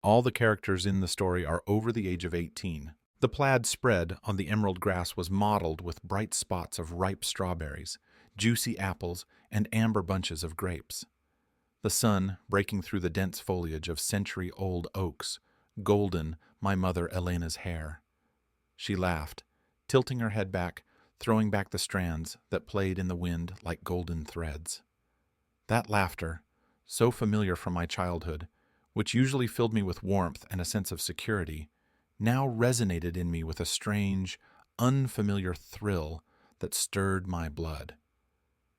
All the characters in the story are over the age of 18. The plaid spread on the emerald grass was mottled with bright spots of ripe strawberries, juicy apples, and amber bunches of grapes. The sun, breaking through the dense foliage of century-old oaks, golden my mother Elena's hair. She laughed, tilting her head back, throwing back the strands that played in the wind like golden threads. That laughter, so familiar from my childhood, which usually filled me with warmth and a sense of security, now resonated in me with a strange, unfamiliar thrill that stirred my blood.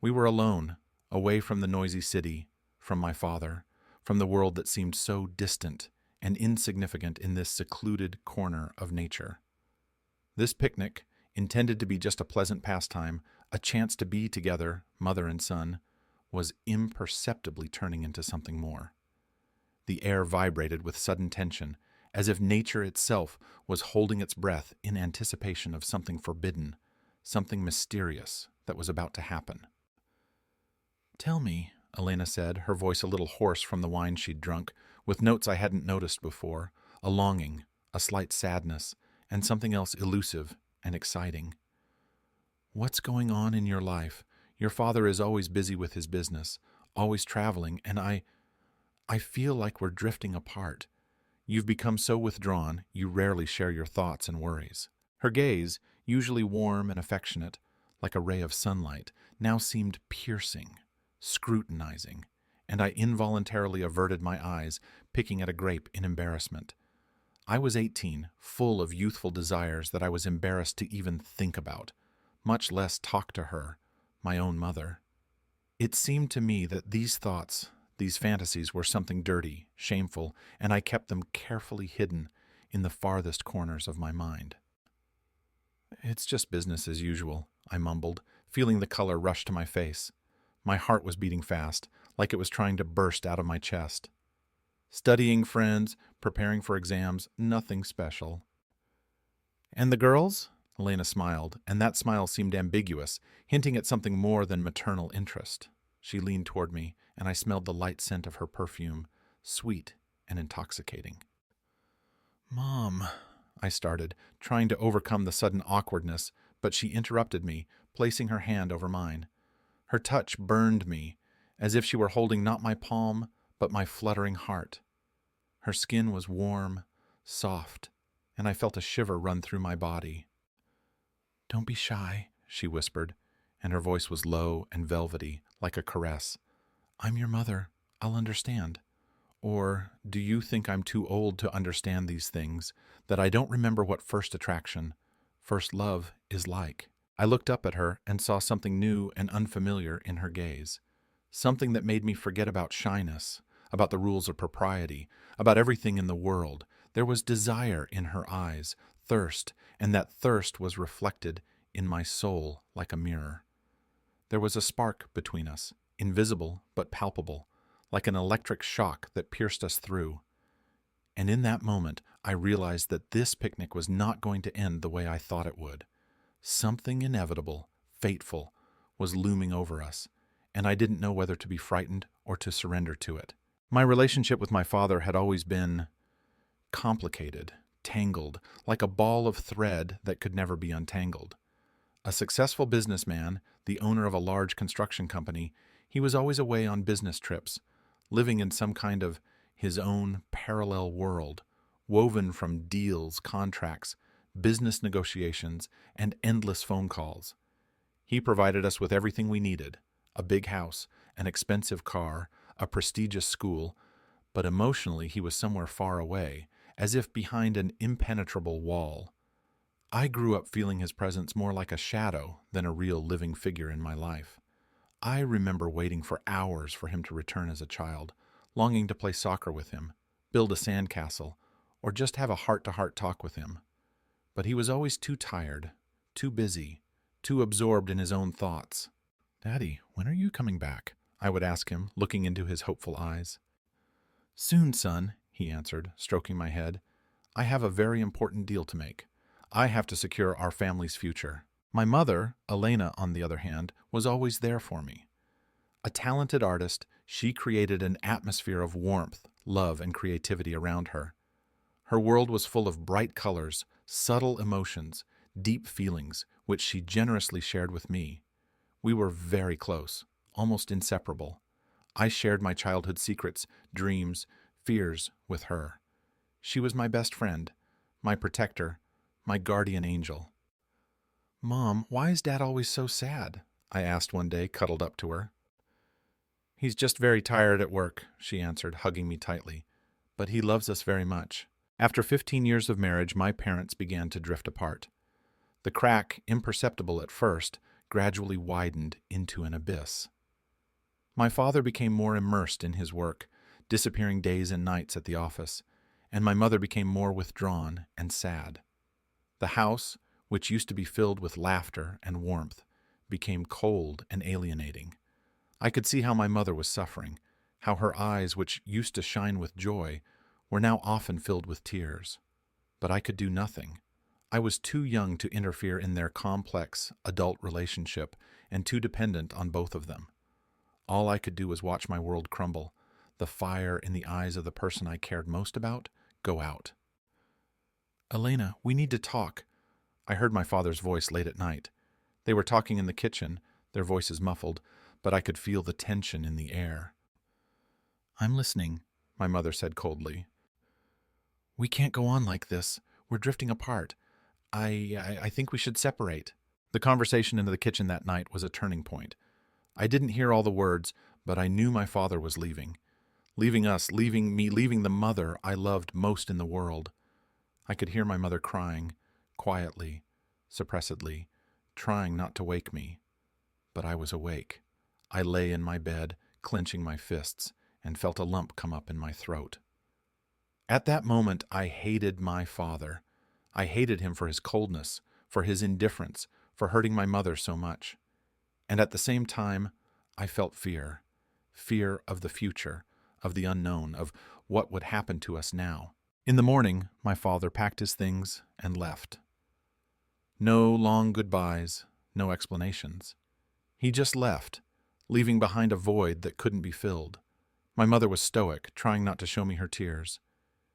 We were alone, away from the noisy city, from my father, from the world that seemed so distant and insignificant in this secluded corner of nature. This picnic, intended to be just a pleasant pastime, a chance to be together, mother and son, was imperceptibly turning into something more. The air vibrated with sudden tension, as if nature itself was holding its breath in anticipation of something forbidden, something mysterious that was about to happen. "Tell me," Elena said, her voice a little hoarse from the wine she'd drunk, with notes I hadn't noticed before, a longing, a slight sadness, and something else elusive and exciting. "What's going on in your life? Your father is always busy with his business, always traveling, and I feel like we're drifting apart. You've become so withdrawn, you rarely share your thoughts and worries." Her gaze, usually warm and affectionate, like a ray of sunlight, now seemed piercing, scrutinizing, and I involuntarily averted my eyes, picking at a grape in embarrassment. I was 18, full of youthful desires that I was embarrassed to even think about, much less talk to her, my own mother. It seemed to me that these thoughts, these fantasies were something dirty, shameful, and I kept them carefully hidden in the farthest corners of my mind. "It's just business as usual," I mumbled, feeling the color rush to my face. My heart was beating fast, like it was trying to burst out of my chest. "Studying friends, preparing for exams, nothing special." "And the girls?" Elena smiled, and that smile seemed ambiguous, hinting at something more than maternal interest. She leaned toward me, and I smelled the light scent of her perfume, sweet and intoxicating. "Mom," I started, trying to overcome the sudden awkwardness, but she interrupted me, placing her hand over mine. Her touch burned me, as if she were holding not my palm, but my fluttering heart. Her skin was warm, soft, and I felt a shiver run through my body. "Don't be shy," she whispered, and her voice was low and velvety, like a caress. "I'm your mother. I'll understand. Or do you think I'm too old to understand these things, that I don't remember what first attraction, first love is like?" I looked up at her and saw something new and unfamiliar in her gaze. Something that made me forget about shyness, about the rules of propriety, about everything in the world. There was desire in her eyes, thirst, and that thirst was reflected in my soul like a mirror. There was a spark between us, invisible but palpable, like an electric shock that pierced us through. And in that moment, I realized that this picnic was not going to end the way I thought it would. Something inevitable, fateful, was looming over us, and I didn't know whether to be frightened or to surrender to it. My relationship with my father had always been complicated, tangled, like a ball of thread that could never be untangled. A successful businessman, the owner of a large construction company, he was always away on business trips, living in some kind of his own parallel world, woven from deals, contracts, business negotiations, and endless phone calls. He provided us with everything we needed: a big house, an expensive car, a prestigious school, but emotionally he was somewhere far away, as if behind an impenetrable wall. I grew up feeling his presence more like a shadow than a real living figure in my life. I remember waiting for hours for him to return as a child, longing to play soccer with him, build a sandcastle, or just have a heart-to-heart talk with him. But he was always too tired, too busy, too absorbed in his own thoughts. "Daddy, when are you coming back?" I would ask him, looking into his hopeful eyes. "Soon, son," he answered, stroking my head. "I have a very important deal to make. I have to secure our family's future." My mother, Elena, on the other hand, was always there for me. A talented artist, she created an atmosphere of warmth, love, and creativity around her. Her world was full of bright colors, subtle emotions, deep feelings, which she generously shared with me. We were very close, almost inseparable. I shared my childhood secrets, dreams, fears with her. She was my best friend, my protector, my guardian angel. "Mom, why is Dad always so sad?" I asked one day, cuddled up to her. "He's just very tired at work," she answered, hugging me tightly. "But he loves us very much." After 15 years of marriage, my parents began to drift apart. The crack, imperceptible at first, gradually widened into an abyss. My father became more immersed in his work, disappearing days and nights at the office, and my mother became more withdrawn and sad. The house, which used to be filled with laughter and warmth, became cold and alienating. I could see how my mother was suffering, how her eyes, which used to shine with joy, were now often filled with tears. But I could do nothing. I was too young to interfere in their complex adult relationship and too dependent on both of them. All I could do was watch my world crumble, the fire in the eyes of the person I cared most about go out. "Elena, we need to talk." I heard my father's voice late at night. They were talking in the kitchen, their voices muffled, but I could feel the tension in the air. "I'm listening," my mother said coldly. "We can't go on like this. We're drifting apart. I think we should separate." The conversation in the kitchen that night was a turning point. I didn't hear all the words, but I knew my father was leaving. Leaving us, leaving me, leaving the mother I loved most in the world. I could hear my mother crying, quietly, suppressedly, trying not to wake me. But I was awake. I lay in my bed, clenching my fists, and felt a lump come up in my throat. At that moment, I hated my father. I hated him for his coldness, for his indifference, for hurting my mother so much. And at the same time, I felt fear. Fear of the future, of the unknown, of what would happen to us now. In the morning, my father packed his things and left. No long goodbyes, no explanations. He just left, leaving behind a void that couldn't be filled. My mother was stoic, trying not to show me her tears.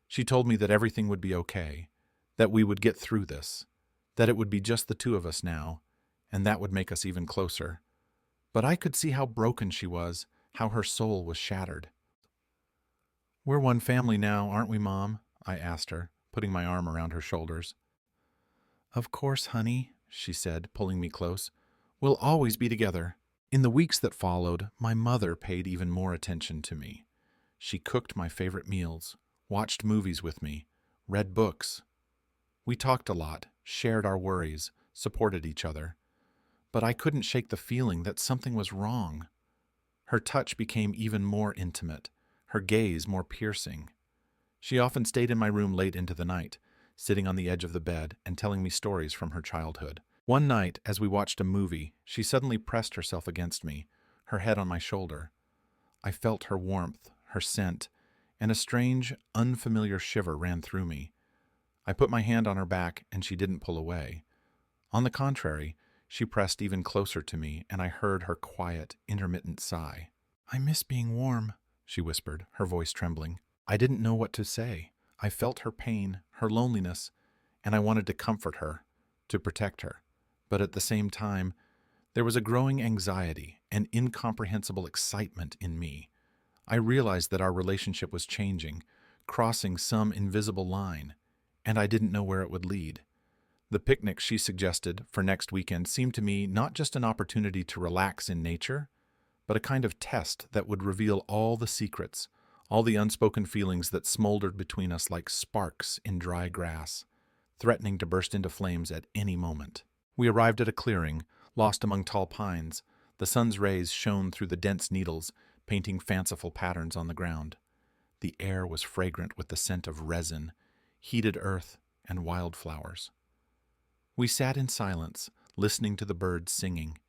She told me that everything would be okay, that we would get through this, that it would be just the two of us now, and that would make us even closer. But I could see how broken she was, how her soul was shattered. "We're one family now, aren't we, Mom?" I asked her, putting my arm around her shoulders. "Of course, honey," she said, pulling me close. "We'll always be together." In the weeks that followed, my mother paid even more attention to me. She cooked my favorite meals, watched movies with me, read books. We talked a lot, shared our worries, supported each other. But I couldn't shake the feeling that something was wrong. Her touch became even more intimate, her gaze more piercing. She often stayed in my room late into the night, sitting on the edge of the bed and telling me stories from her childhood. One night, as we watched a movie, she suddenly pressed herself against me, her head on my shoulder. I felt her warmth, her scent, and a strange, unfamiliar shiver ran through me. I put my hand on her back, and she didn't pull away. On the contrary, she pressed even closer to me, and I heard her quiet, intermittent sigh. "I miss being warm," she whispered, her voice trembling. I didn't know what to say. I felt her pain, her loneliness, and I wanted to comfort her, to protect her. But at the same time, there was a growing anxiety, an incomprehensible excitement in me. I realized that our relationship was changing, crossing some invisible line, and I didn't know where it would lead. The picnic she suggested for next weekend seemed to me not just an opportunity to relax in nature, but a kind of test that would reveal all the secrets, all the unspoken feelings that smoldered between us like sparks in dry grass, threatening to burst into flames at any moment. We arrived at a clearing, lost among tall pines. The sun's rays shone through the dense needles, painting fanciful patterns on the ground. The air was fragrant with the scent of resin, heated earth, and wildflowers. We sat in silence, listening to the birds singing,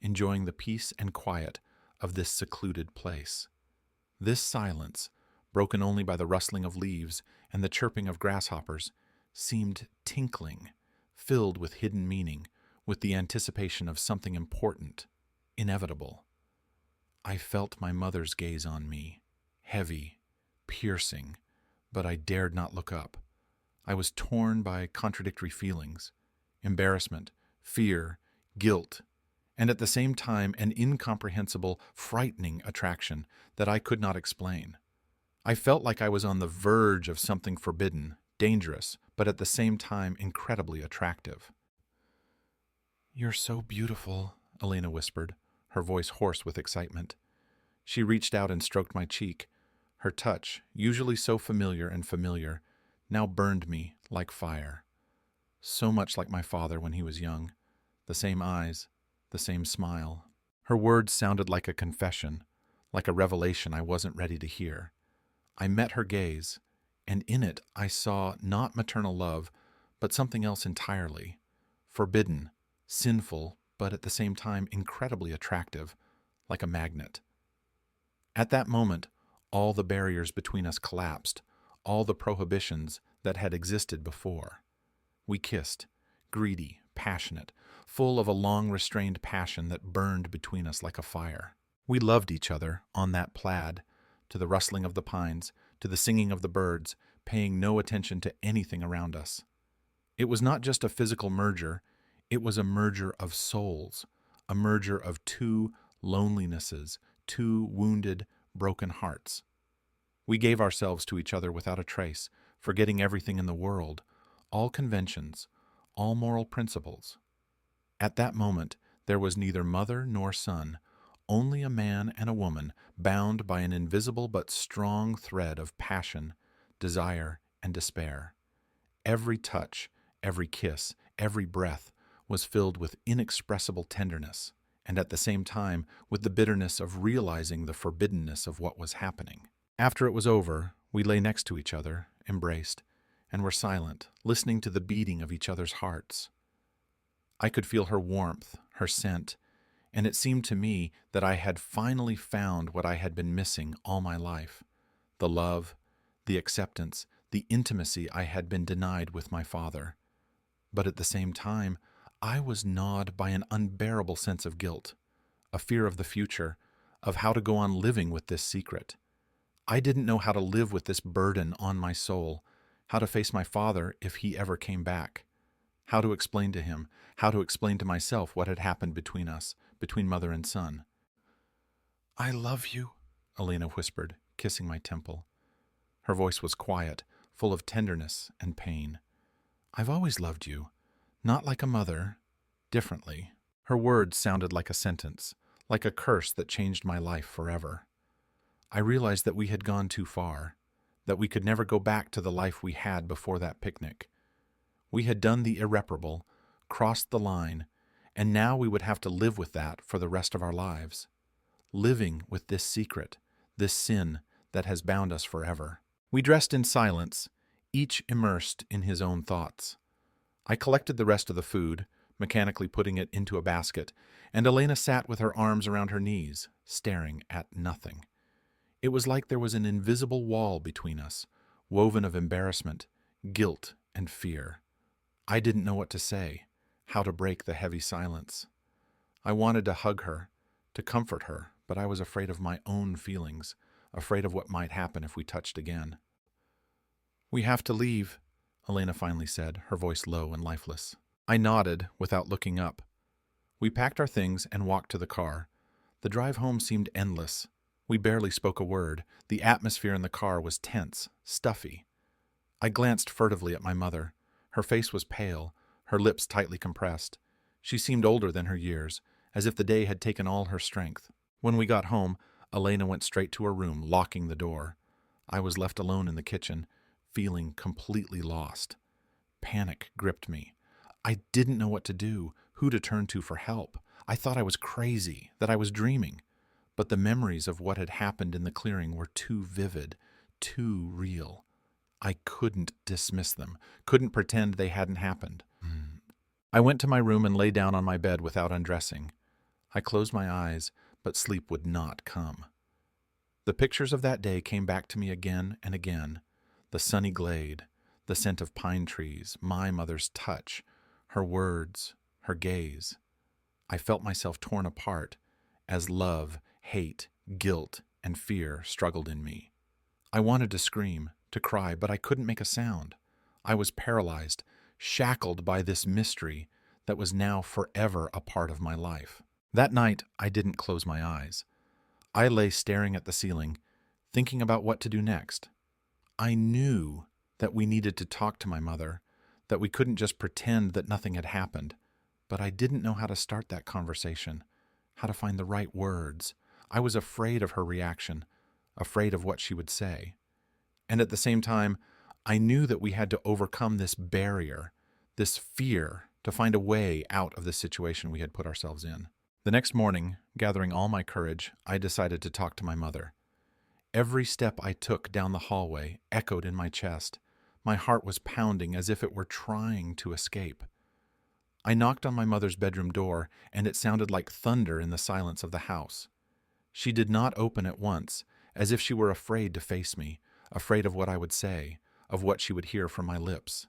enjoying the peace and quiet of this secluded place. This silence, broken only by the rustling of leaves and the chirping of grasshoppers, seemed tinkling, filled with hidden meaning, with the anticipation of something important, inevitable. I felt my mother's gaze on me, heavy, piercing, but I dared not look up. I was torn by contradictory feelings: embarrassment, fear, guilt, and at the same time an incomprehensible, frightening attraction that I could not explain. I felt like I was on the verge of something forbidden, dangerous, but at the same time incredibly attractive. "You're so beautiful," Elena whispered, her voice hoarse with excitement. She reached out and stroked my cheek. Her touch, usually so familiar, now burned me like fire. So much like my father when he was young. The same eyes, the same smile. Her words sounded like a confession, like a revelation I wasn't ready to hear. I met her gaze, and in it I saw not maternal love, but something else entirely. Forbidden, sinful, but at the same time incredibly attractive, like a magnet. At that moment, all the barriers between us collapsed, all the prohibitions that had existed before. We kissed, greedy, passionate, full of a long-restrained passion that burned between us like a fire. We loved each other on that plaid, to the rustling of the pines, to the singing of the birds, paying no attention to anything around us. It was not just a physical merger, it was a merger of souls, a merger of two lonelinesses, two wounded, broken hearts. We gave ourselves to each other without a trace, forgetting everything in the world, all conventions, all moral principles. At that moment, there was neither mother nor son, only a man and a woman bound by an invisible but strong thread of passion, desire, and despair. Every touch, every kiss, every breath was filled with inexpressible tenderness, and at the same time with the bitterness of realizing the forbiddenness of what was happening. After it was over, we lay next to each other, embraced, and were silent, listening to the beating of each other's hearts. I could feel her warmth, her scent, and it seemed to me that I had finally found what I had been missing all my life: the love, the acceptance, the intimacy I had been denied with my father. But at the same time, I was gnawed by an unbearable sense of guilt, a fear of the future, of how to go on living with this secret. I didn't know how to live with this burden on my soul, how to face my father if he ever came back, how to explain to him, how to explain to myself what had happened between us, between mother and son. "I love you," Elena whispered, kissing my temple. Her voice was quiet, full of tenderness and pain. "I've always loved you, not like a mother, differently." Her words sounded like a sentence, like a curse that changed my life forever. I realized that we had gone too far, that we could never go back to the life we had before that picnic. We had done the irreparable, crossed the line, and now we would have to live with that for the rest of our lives, living with this secret, this sin that has bound us forever. We dressed in silence, each immersed in his own thoughts. I collected the rest of the food, mechanically putting it into a basket, and Elena sat with her arms around her knees, staring at nothing. It was like there was an invisible wall between us, woven of embarrassment, guilt, and fear. I didn't know what to say, how to break the heavy silence. I wanted to hug her, to comfort her, but I was afraid of my own feelings, afraid of what might happen if we touched again. "We have to leave," Elena finally said, her voice low and lifeless. I nodded without looking up. We packed our things and walked to the car. The drive home seemed endless. We barely spoke a word. The atmosphere in the car was tense, stuffy. I glanced furtively at my mother. Her face was pale, her lips tightly compressed. She seemed older than her years, as if the day had taken all her strength. When we got home, Elena went straight to her room, locking the door. I was left alone in the kitchen, feeling completely lost. Panic gripped me. I didn't know what to do, who to turn to for help. I thought I was crazy, that I was dreaming. But the memories of what had happened in the clearing were too vivid, too real. I couldn't dismiss them, couldn't pretend they hadn't happened. I went to my room and lay down on my bed without undressing. I closed my eyes, but sleep would not come. The pictures of that day came back to me again and again. The sunny glade, the scent of pine trees, my mother's touch, her words, her gaze. I felt myself torn apart as love, hate, guilt, and fear struggled in me. I wanted to scream, to cry, but I couldn't make a sound. I was paralyzed, shackled by this mystery that was now forever a part of my life. That night, I didn't close my eyes. I lay staring at the ceiling, thinking about what to do next. I knew that we needed to talk to my mother, that we couldn't just pretend that nothing had happened, but I didn't know how to start that conversation, how to find the right words. I was afraid of her reaction, afraid of what she would say. And at the same time, I knew that we had to overcome this barrier, this fear, to find a way out of the situation we had put ourselves in. The next morning, gathering all my courage, I decided to talk to my mother. Every step I took down the hallway echoed in my chest. My heart was pounding as if it were trying to escape. I knocked on my mother's bedroom door, and it sounded like thunder in the silence of the house. She did not open at once, as if she were afraid to face me, afraid of what I would say, of what she would hear from my lips.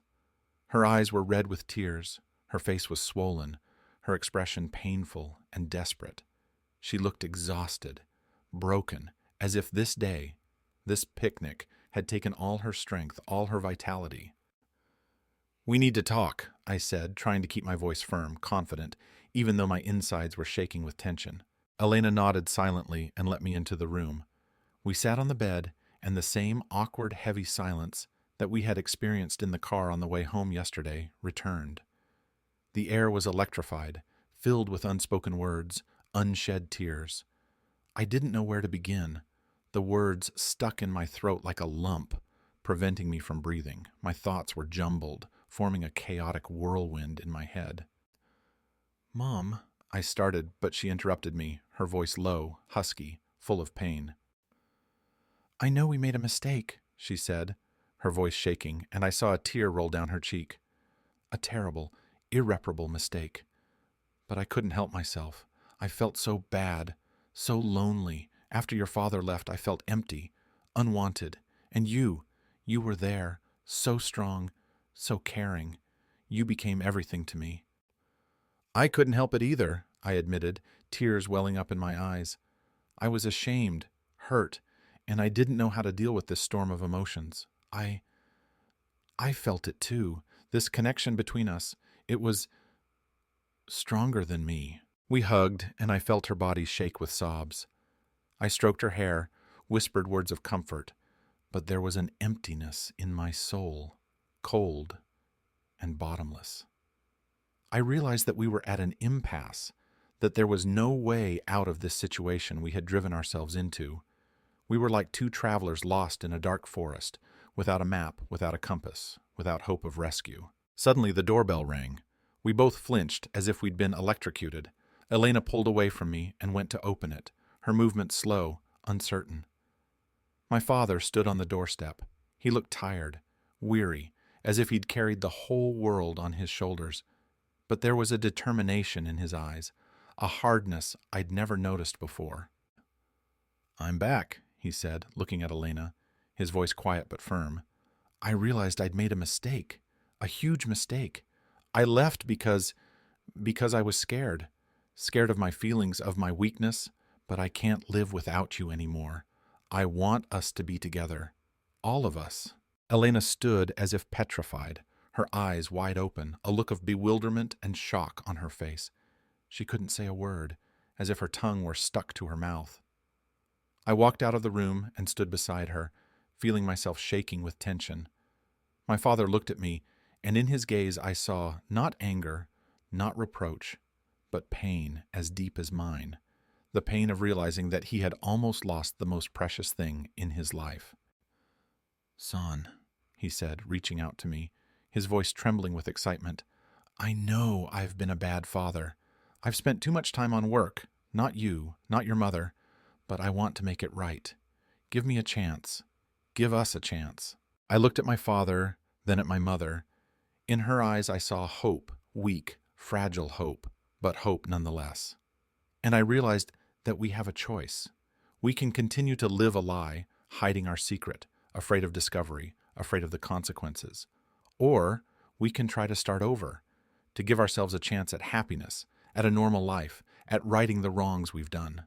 Her eyes were red with tears, her face was swollen, her expression painful and desperate. She looked exhausted, broken, as if this day, this picnic, had taken all her strength, all her vitality. "We need to talk," I said, trying to keep my voice firm, confident, even though my insides were shaking with tension. Elena nodded silently and let me into the room. We sat on the bed, and the same awkward, heavy silence that we had experienced in the car on the way home yesterday returned. The air was electrified, filled with unspoken words, unshed tears. I didn't know where to begin. The words stuck in my throat like a lump, preventing me from breathing. My thoughts were jumbled, forming a chaotic whirlwind in my head. "Mom," I started, but she interrupted me, her voice low, husky, full of pain. "I know we made a mistake," she said, her voice shaking, and I saw a tear roll down her cheek. A terrible, irreparable mistake. But I couldn't help myself. I felt so bad, so lonely. After your father left, I felt empty, unwanted. And you were there, so strong, so caring. You became everything to me. I couldn't help it either, I admitted, tears welling up in my eyes. I was ashamed, hurt, and I didn't know how to deal with this storm of emotions. I felt it too. This connection between us, it was stronger than me. We hugged, and I felt her body shake with sobs. I stroked her hair, whispered words of comfort, but there was an emptiness in my soul, cold and bottomless. I realized that we were at an impasse, that there was no way out of this situation we had driven ourselves into. We were like two travelers lost in a dark forest, without a map, without a compass, without hope of rescue. Suddenly the doorbell rang. We both flinched as if we'd been electrocuted. Elena pulled away from me and went to open it, her movement slow, uncertain. My father stood on the doorstep. He looked tired, weary, as if he'd carried the whole world on his shoulders. But there was a determination in his eyes, a hardness I'd never noticed before. "I'm back," he said, looking at Elena, his voice quiet but firm. I realized I'd made a mistake, a huge mistake. I left because I was scared of my feelings, of my weakness, but I can't live without you anymore. I want us to be together, all of us. Elena stood as if petrified, her eyes wide open, a look of bewilderment and shock on her face. She couldn't say a word, as if her tongue were stuck to her mouth. I walked out of the room and stood beside her, feeling myself shaking with tension. My father looked at me, and in his gaze I saw not anger, not reproach, but pain as deep as mine, the pain of realizing that he had almost lost the most precious thing in his life. "Son," he said, reaching out to me, his voice trembling with excitement, "I know I've been a bad father. I've spent too much time on work, not you, not your mother, but I want to make it right. Give me a chance. Give us a chance." I looked at my father, then at my mother. In her eyes I saw hope, weak, fragile hope, but hope nonetheless. And I realized that we have a choice. We can continue to live a lie, hiding our secret, afraid of discovery, afraid of the consequences. Or we can try to start over, to give ourselves a chance at happiness, at a normal life, at righting the wrongs we've done.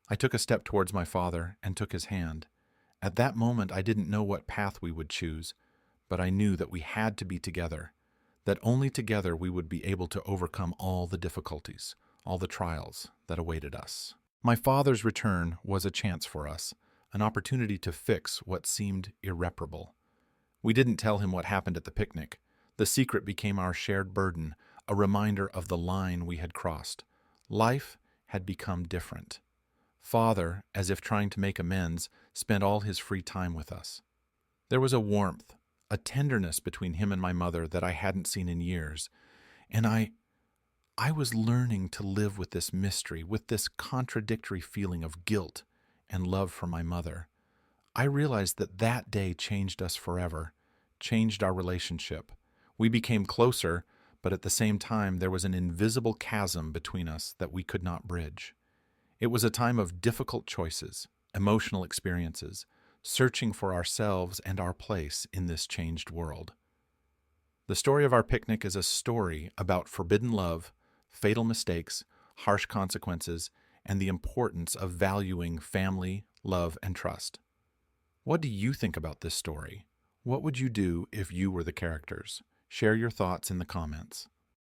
I took a step towards my father and took his hand. At that moment, I didn't know what path we would choose, but I knew that we had to be together, that only together we would be able to overcome all the difficulties, all the trials that awaited us. My father's return was a chance for us, an opportunity to fix what seemed irreparable. We didn't tell him what happened at the picnic. The secret became our shared burden, a reminder of the line we had crossed. Life had become different. Father, as if trying to make amends, spent all his free time with us. There was a warmth, a tenderness between him and my mother that I hadn't seen in years, and I was learning to live with this mystery, with this contradictory feeling of guilt and love for my mother. I realized that that day changed us forever, changed our relationship. We became closer, but at the same time there was an invisible chasm between us that we could not bridge. It was a time of difficult choices, emotional experiences, searching for ourselves and our place in this changed world. The story of our picnic is a story about forbidden love, fatal mistakes, harsh consequences, and the importance of valuing family, love, and trust. What do you think about this story? What would you do if you were the characters? Share your thoughts in the comments.